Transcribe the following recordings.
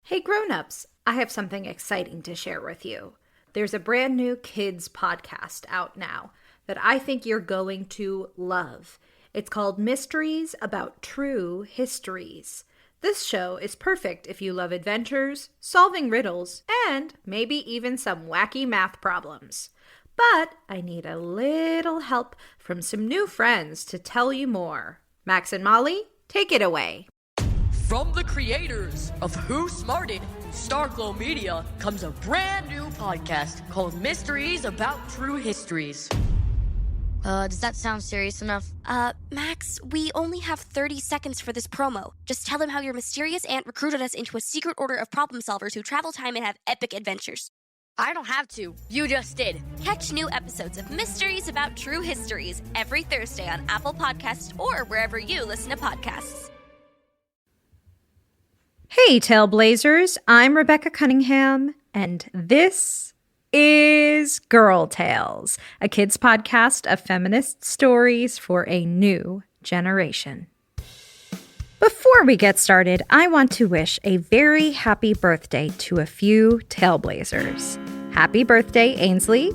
Hey Grownups, I have something exciting to share with you. There's a brand new kids podcast out now that I think you're going to love. It's called Mysteries About True Histories. This show is perfect if you love adventures, solving riddles, and maybe even some wacky math problems. But I need a little help from some new friends to tell you more. Max and Molly, take it away. From the creators of Who Smarted, Starglow Media, comes a brand new podcast called Mysteries About True Histories. Does that sound serious enough? Max, we only have 30 seconds for this promo. Just tell them how your mysterious aunt recruited us into a secret order of problem solvers who travel time and have epic adventures. I don't have to. You just did. Catch new episodes of Mysteries About True Histories every Thursday on Apple Podcasts or wherever you listen to podcasts. Hey, Tailblazers, I'm Rebecca Cunningham, and this is Girl Tales, a kids' podcast of feminist stories for a new generation. Before we get started, I want to wish a very happy birthday to a few Tailblazers. Happy birthday, Ainsley,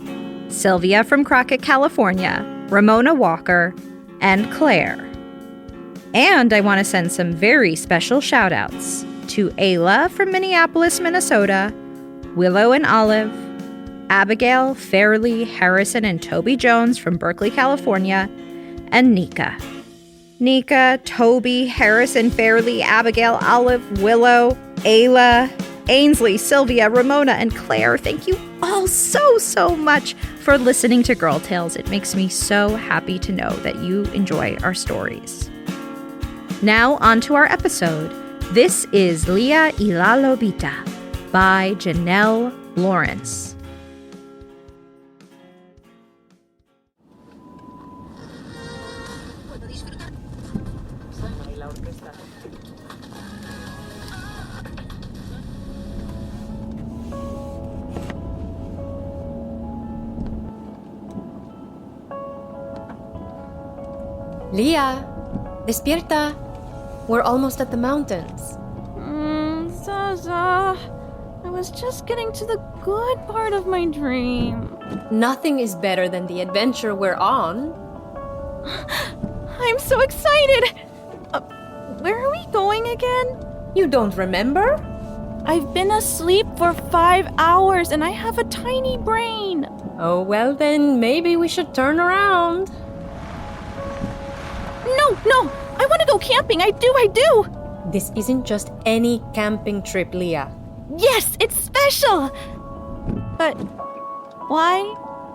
Sylvia from Crockett, California, Ramona Walker, and Claire. And I want to send some very special shout-outs to Ayla from Minneapolis, Minnesota, Willow and Olive, Abigail, Fairley, Harrison, and Toby Jones from Berkeley, California, and Nika. Nika, Toby, Harrison, Fairley, Abigail, Olive, Willow, Ayla, Ainsley, Sylvia, Ramona, and Claire. Thank you all so much for listening to Girl Tales. It makes me so happy to know that you enjoy our stories. Now on to our episode. This is Leah y la Lobita by Janelle Lawrence. Leah, despierta. We're almost at the mountains. Zaza, I was just getting to the good part of my dream. Nothing is better than the adventure we're on. I'm so excited! Where are we going again? You don't remember? I've been asleep for 5 hours and I have a tiny brain. Oh, well then, maybe we should turn around. No, I want to go camping. I do. This isn't just any camping trip, Leah. Yes, it's special. But why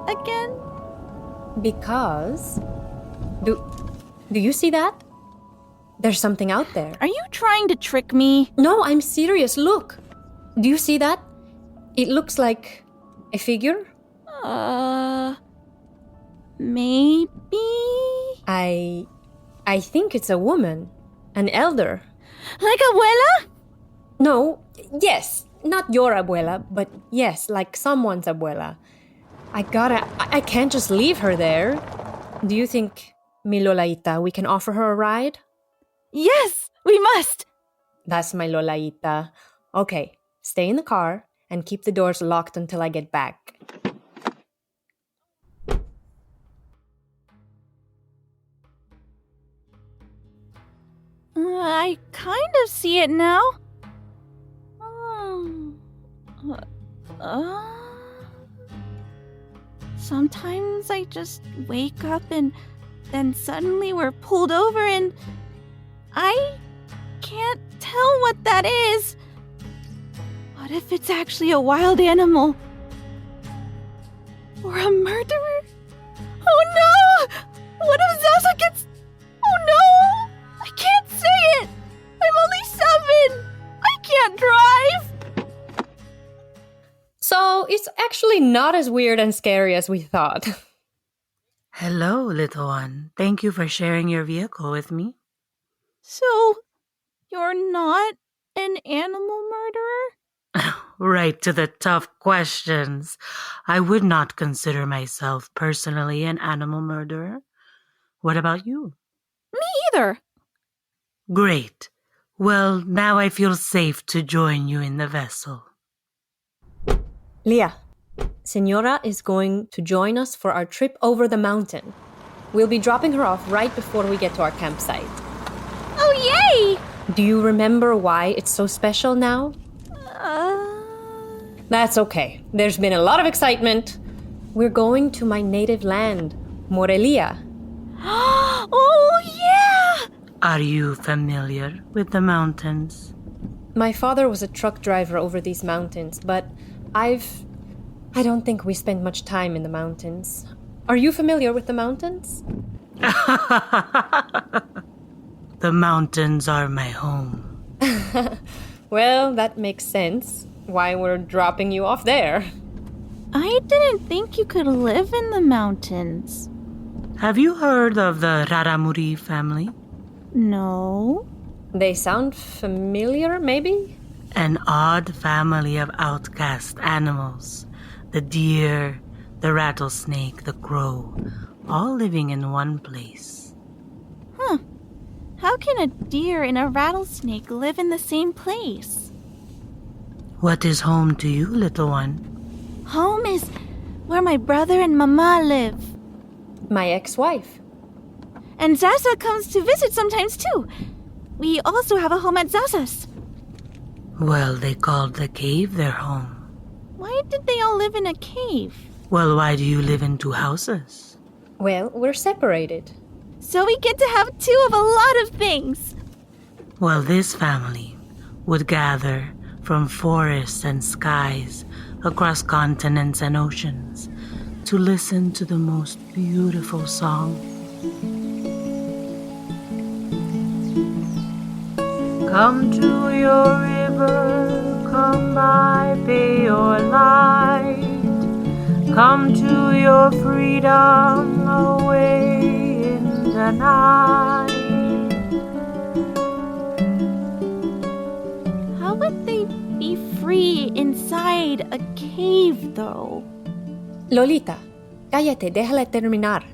again? Because... Do you see that? There's something out there. Are you trying to trick me? No, I'm serious. Look. Do you see that? It looks like a figure. Maybe? I think it's a woman. An elder. Like abuela? No, yes. Not your abuela, but yes, like someone's abuela. I can't just leave her there. Do you think, mi Lolaita, we can offer her a ride? Yes, we must. That's my Lolaita. Okay, stay in the car and keep the doors locked until I get back. I kind of see it now. Sometimes I just wake up and then suddenly we're pulled over and I can't tell what that is. What if it's actually a wild animal? Or a murderer? Oh no! What if Zaza gets... Oh no! I can't say it! I'm only 7! I can't drive! So, it's actually not as weird and scary as we thought. Hello, little one. Thank you for sharing your vehicle with me. So, you're not an animal murderer? Right to the tough questions. I would not consider myself personally an animal murderer. What about you? Me either. Great. Well, now I feel safe to join you in the vessel. Leah, Senora is going to join us for our trip over the mountain. We'll be dropping her off right before we get to our campsite. Oh, yay! Do you remember why it's so special now? That's okay. There's been a lot of excitement. We're going to my native land, Morelia. Oh, yeah! Are you familiar with the mountains? My father was a truck driver over these mountains, but I don't think we spend much time in the mountains. Are you familiar with the mountains? The mountains are my home. Well, that makes sense. Why we're dropping you off there. I didn't think you could live in the mountains. Have you heard of the Raramuri family? No. They sound familiar, maybe? An odd family of outcast animals. The deer, the rattlesnake, the crow, all living in one place. Huh. How can a deer and a rattlesnake live in the same place? What is home to you, little one? Home is where my brother and Mama live. My ex-wife. And Zaza comes to visit sometimes too. We also have a home at Zaza's. Well, they called the cave their home. Why did they all live in a cave? Well, why do you live in two houses? Well, we're separated. So we get to have two of a lot of things. Well, this family would gather from forests and skies across continents and oceans to listen to the most beautiful song. Come to your river, come by, pay your light. Come to your freedom away in the night. How would they be free inside a cave, though? Lolita, cállate, déjala terminar.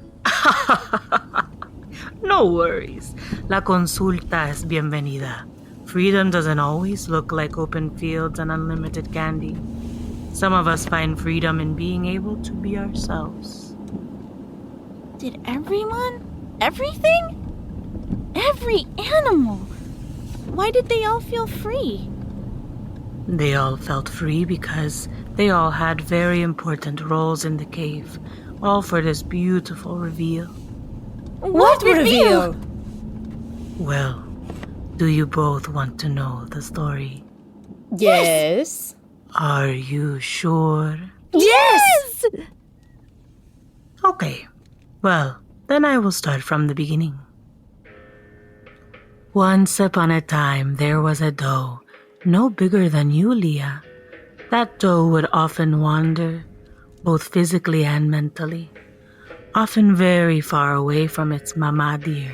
No worries. La consulta es bienvenida. Freedom doesn't always look like open fields and unlimited candy. Some of us find freedom in being able to be ourselves. Did everyone? Everything? Every animal? Why did they all feel free? They all felt free because they all had very important roles in the cave, all for this beautiful reveal. What reveal? Well, do you both want to know the story? Yes. Are you sure? Yes! Okay. Well, then I will start from the beginning. Once upon a time, there was a doe, no bigger than you, Leah. That doe would often wander, both physically and mentally, often very far away from its mama deer.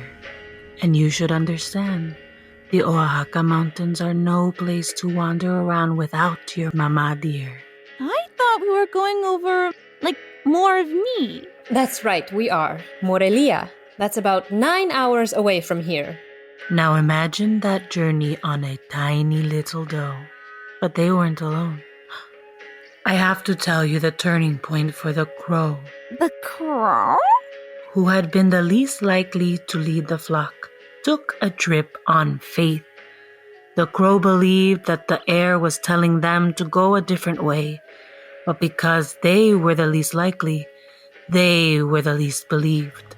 And you should understand, the Oaxaca mountains are no place to wander around without your mama deer. I thought we were going over, more of me. That's right, we are. Morelia. That's about 9 hours away from here. Now imagine that journey on a tiny little doe. But they weren't alone. I have to tell you the turning point for the crow. The crow? Who had been the least likely to lead the flock, took a trip on faith. The crow believed that the air was telling them to go a different way, but because they were the least likely, they were the least believed.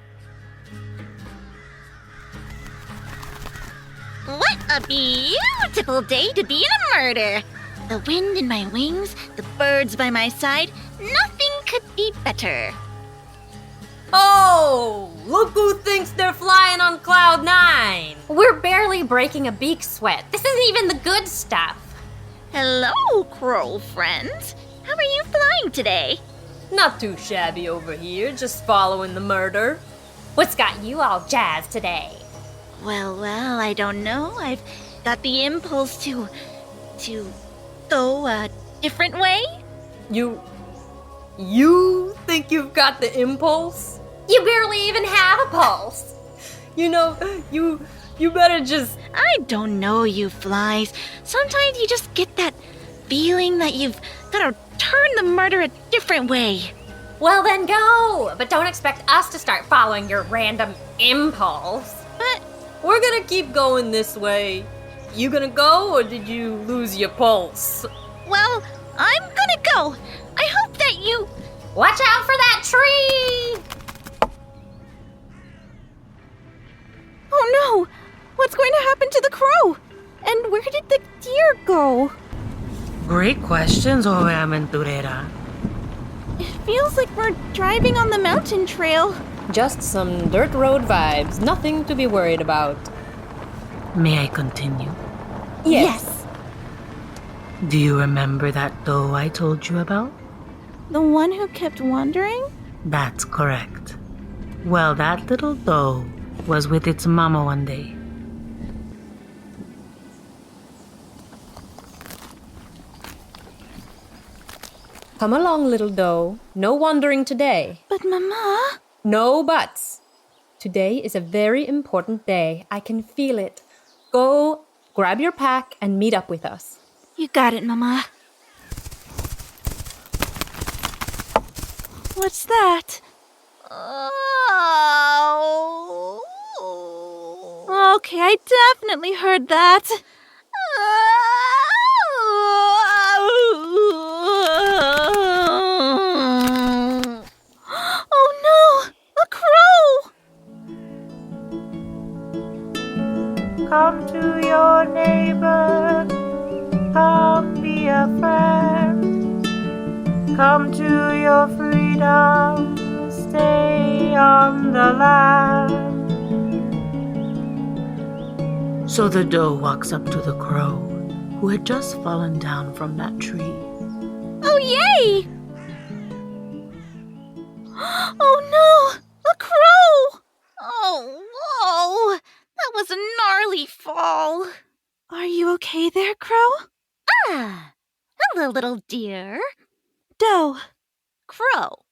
What a beautiful day to be in a murder! The wind in my wings, the birds by my side, nothing could be better. Oh, look who thinks they're flying on cloud 9. We're barely breaking a beak sweat. This isn't even the good stuff. Hello, crow friends. How are you flying today? Not too shabby over here, just following the murder. What's got you all jazzed today? Well, I don't know. I've got the impulse to go a different way. You think you've got the impulse? You barely even have a pulse. You know, you You better just... I don't know, you flies. Sometimes you just get that feeling that you've got to turn the murder a different way. Well, then go! But don't expect us to start following your random impulse. But We're gonna keep going this way. You gonna go, or did you lose your pulse? well, I'm gonna go. I hope that you... Watch out for that tree! Oh no! What's going to happen to the crow? And where did the deer go? Great questions, Joven Aventurera. It feels like we're driving on the mountain trail. Just some dirt road vibes, nothing to be worried about. May I continue? Yes. Do you remember that doe I told you about? The one who kept wandering? That's correct. Well, that little doe was with its mama one day. Come along, little doe. No wandering today. But Mama... No buts. Today is a very important day. I can feel it. Go, grab your pack, and meet up with us. You got it, Mama. What's that? Oh. Okay, I definitely heard that. Oh no! A crow! Come to your neighbor, come be a friend. Come to your freedom, stay on the land. So the doe walks up to the crow, who had just fallen down from that tree. Oh, yay! Oh no! A crow! Oh, whoa! That was a gnarly fall. Are you okay there, Crow? Ah, hello, little dear. Doe. Crow.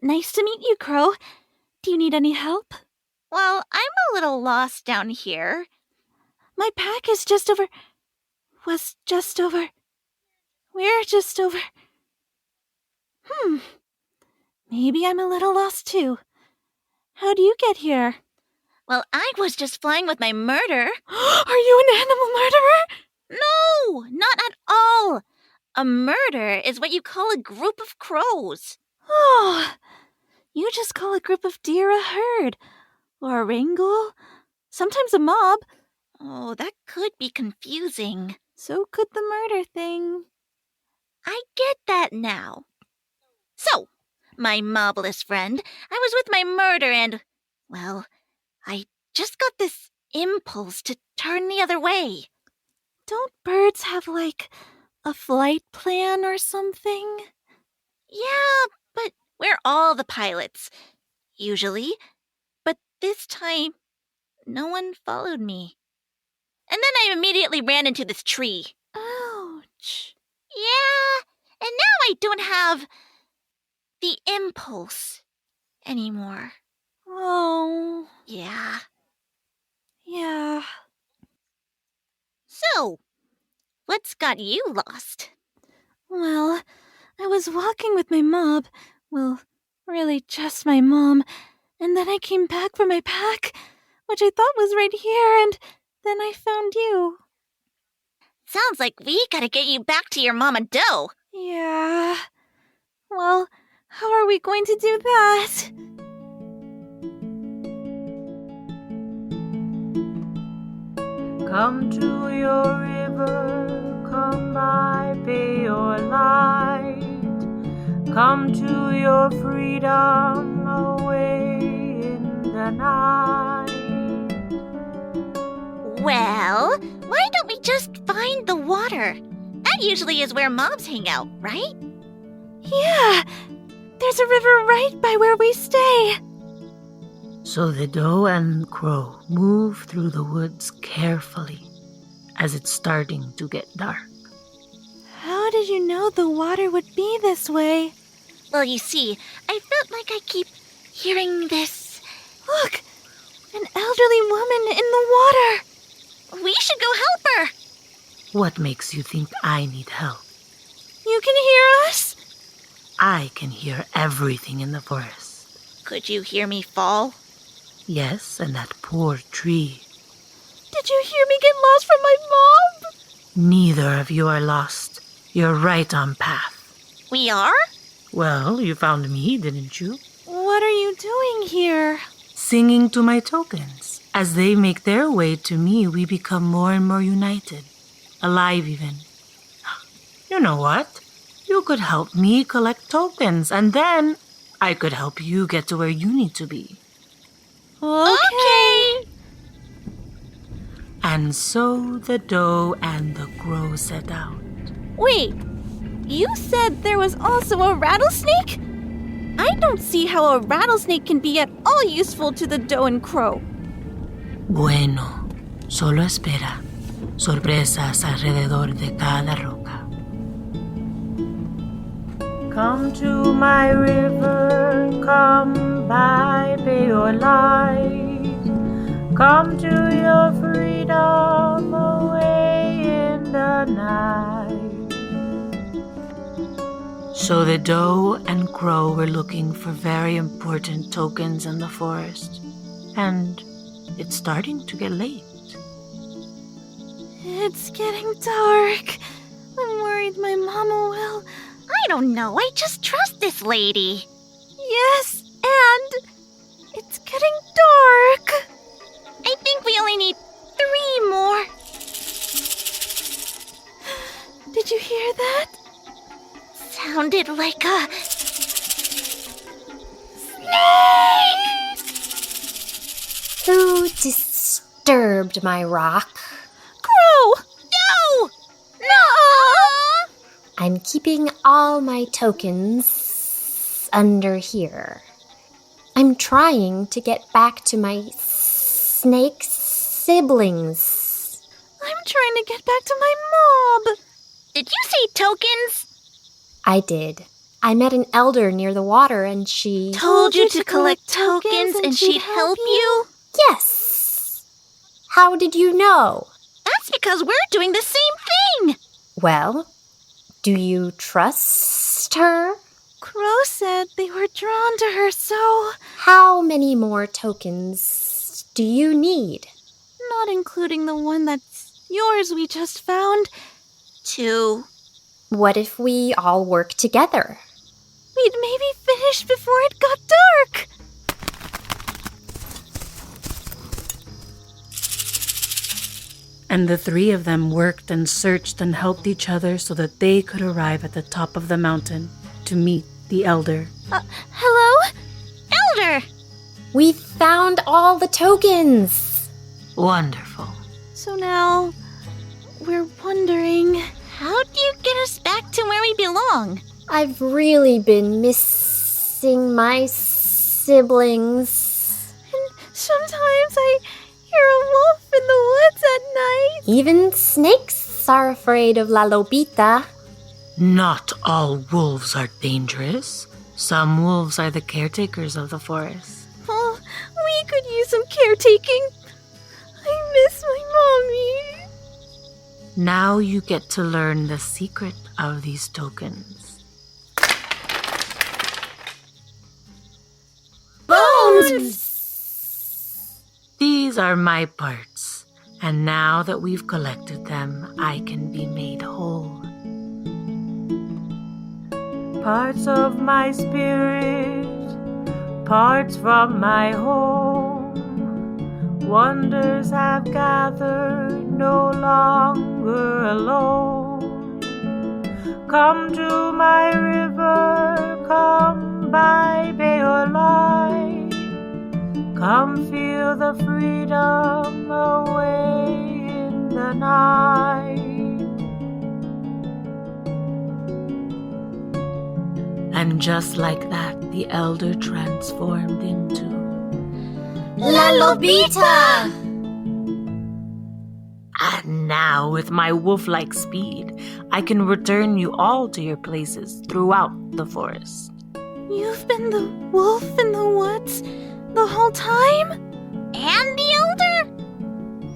Nice to meet you, Crow. Do you need any help? Well, I'm a little lost down here. My pack is just over... was just over... We're just over... Maybe I'm a little lost too. How do you get here? Well, I was just flying with my murder. Are you an animal murderer? No, not at all. A murder is what you call a group of crows. Oh, you just call a group of deer a herd. Or a wrangle. Sometimes a mob. Oh, that could be confusing. So could the murder thing. I get that now. So, my mobless friend, I was with my murder and, well, I just got this impulse to turn the other way. Don't birds have, like, a flight plan or something? Yeah, but we're all the pilots. Usually. But this time, no one followed me. And then I immediately ran into this tree. Ouch. Yeah, and now I don't have the impulse anymore. Oh. Yeah. Yeah. So, what's got you lost? Well, I was walking with my mob. Well, really just my mom. And then I came back for my pack, which I thought was right here, and then I found you. Sounds like we gotta get you back to your mama doe. Yeah. Well, how are we going to do that? Come to your river, come by, pay your light. Come to your freedom away in the night. Well, why don't we just find the water? That usually is where mobs hang out, right? Yeah. There's a river right by where we stay. So the doe and crow move through the woods carefully as it's starting to get dark. How did you know the water would be this way? Well, you see, I felt like I keep hearing this. Look, An elderly woman in the water. We should go help her. What makes you think I need help? You can hear us? I can hear everything in the forest. Could you hear me fall? Yes, and that poor tree. Did you hear me get lost from my mom? Neither of you are lost. You're right on path. We are? Well, you found me, didn't you? What are you doing here? Singing to my tokens. As they make their way to me, we become more and more united. Alive, even. You know what? You could help me collect tokens, and then I could help you get to where you need to be. Okay. And so the doe and the crow set out. Wait, you said there was also a rattlesnake? I don't see how a rattlesnake can be at all useful to the doe and crow. Bueno, solo espera. Sorpresas alrededor de cada roca. Come to my river, come by, pay your light. Come to your freedom away in the night. So the doe and crow were looking for very important tokens in the forest. And it's starting to get late. It's getting dark. I'm worried my mama will... I don't know. I just trust this lady. Yes, and it's getting dark. I think we only need 3 more. Did you hear that? Sounded like a... snake! Who disturbed my rock? Crow! No! No! I'm keeping all my tokens under here. I'm trying to get back to my snake siblings. I'm trying to get back to my mob. Did you say tokens? I did. I met an elder near the water and she... Told you to collect tokens and she'd help you? Yes. How did you know? That's because we're doing the same thing. Well, do you trust her? Crow said they were drawn to her, so... How many more tokens do you need? Not including the one that's yours we just found. 2. What if we all work together? We'd maybe finish before it got dark. And the 3 of them worked and searched and helped each other so that they could arrive at the top of the mountain to meet the elder. Hello? Elder! We found all the tokens! Wonderful. So now, we're wondering... How do you get us back to where we belong? I've really been missing my siblings. And sometimes I hear a wolf in the woods at night. Even snakes are afraid of La Lobita. Not all wolves are dangerous. Some wolves are the caretakers of the forest. Well, we could use some caretaking. I miss my mommy. Now you get to learn the secret of these tokens. Bones! These are my parts, and now that we've collected them, I can be made whole. Parts of my spirit, parts from my home. Wonders have gathered, no longer alone. Come to my river, come by, pay your light. Come feel the freedom away in the night. And just like that, the elder transformed into La Lobita! And now, with my wolf-like speed, I can return you all to your places throughout the forest. You've been the wolf in the woods the whole time? and the elder?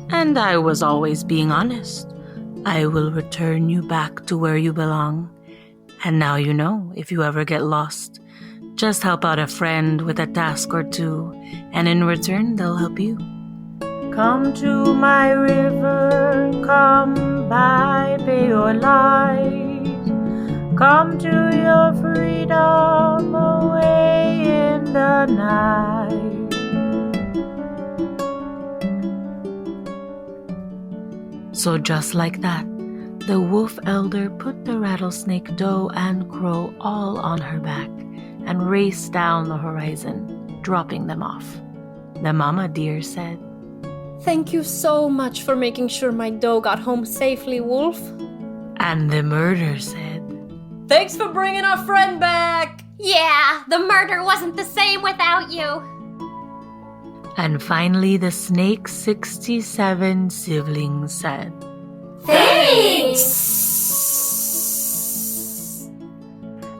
And I was always being honest. I will return you back to where you belong. And now you know, if you ever get lost, just help out a friend with a task or two, and in return, they'll help you. Come to my river, come by, pay your light. Come to your freedom away in the night. So just like that, the wolf elder put the rattlesnake doe and crow all on her back and raced down the horizon, dropping them off. The mama deer said, Thank you so much for making sure my doe got home safely, Wolf. And the murder said, Thanks for bringing our friend back! Yeah, the murder wasn't the same without you. And finally the snake's 67 siblings said, Thanks!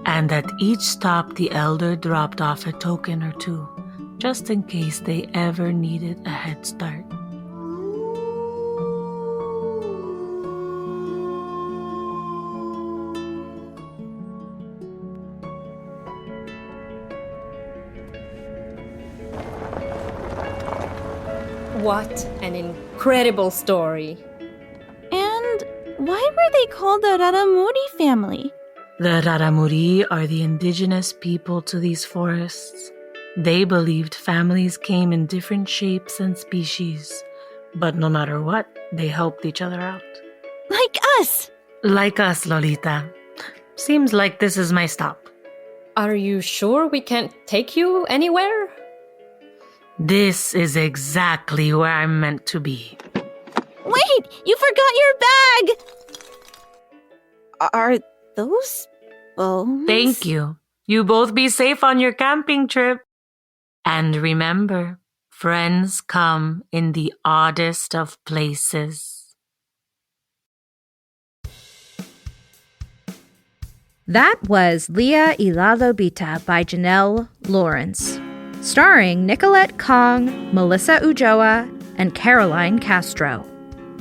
And at each stop the elder dropped off a token or two, just in case they ever needed a head start. What an incredible story. And why were they called the Raramuri family? The Raramuri are the indigenous people to these forests. They believed families came in different shapes and species, but no matter what, they helped each other out. Like us! Like us, Lolita. Seems like this is my stop. Are you sure we can't take you anywhere? This is exactly where I'm meant to be. Wait! You forgot your bag! Are those bones? Thank you. You both be safe on your camping trip. And remember, friends come in the oddest of places. That was Leah y la Lobita by Janelle Lawrence, starring Nickolette Kong, Melissa Ulloa, and Caroline Castro.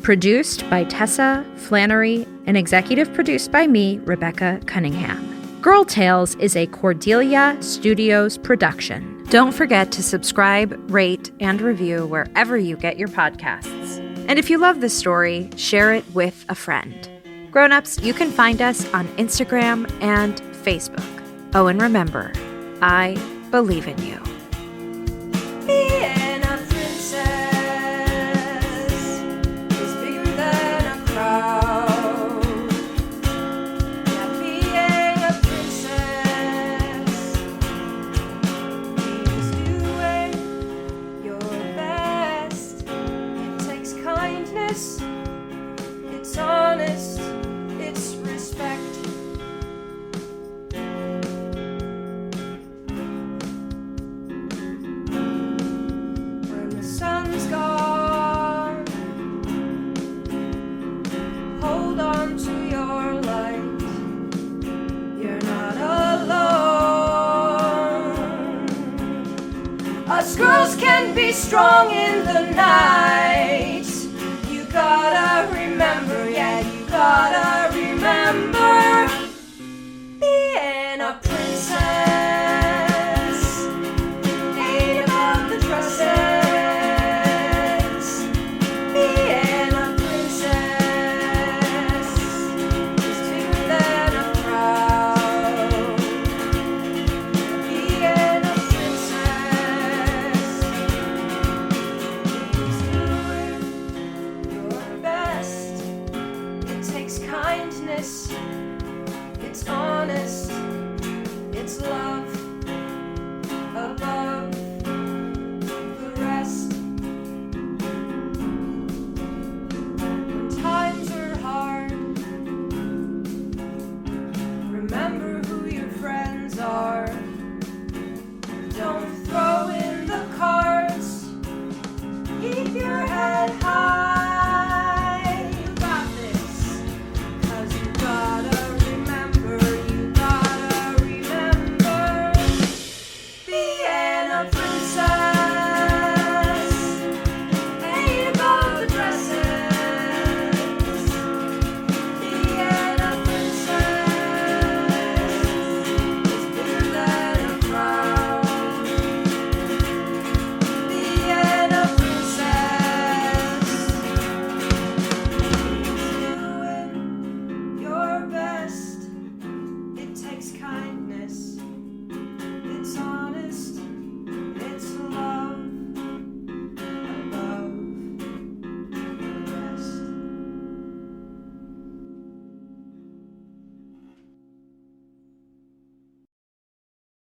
Produced by Tessa, Flannery, and executive produced by me, Rebecca Cunningham. Girl Tales is a Cordelia Studios production. Don't forget to subscribe, rate, and review wherever you get your podcasts. And if you love this story, share it with a friend. Grownups, you can find us on Instagram and Facebook. Oh, and remember, I believe in you. Being a princess is bigger than a crowd. Yeah, being a princess means doing your best. It takes kindness, it's honest, it's respect. Sun's gone. Hold on to your light. You're not alone. Us girls can be strong in the night. You gotta remember, yeah, you gotta remember.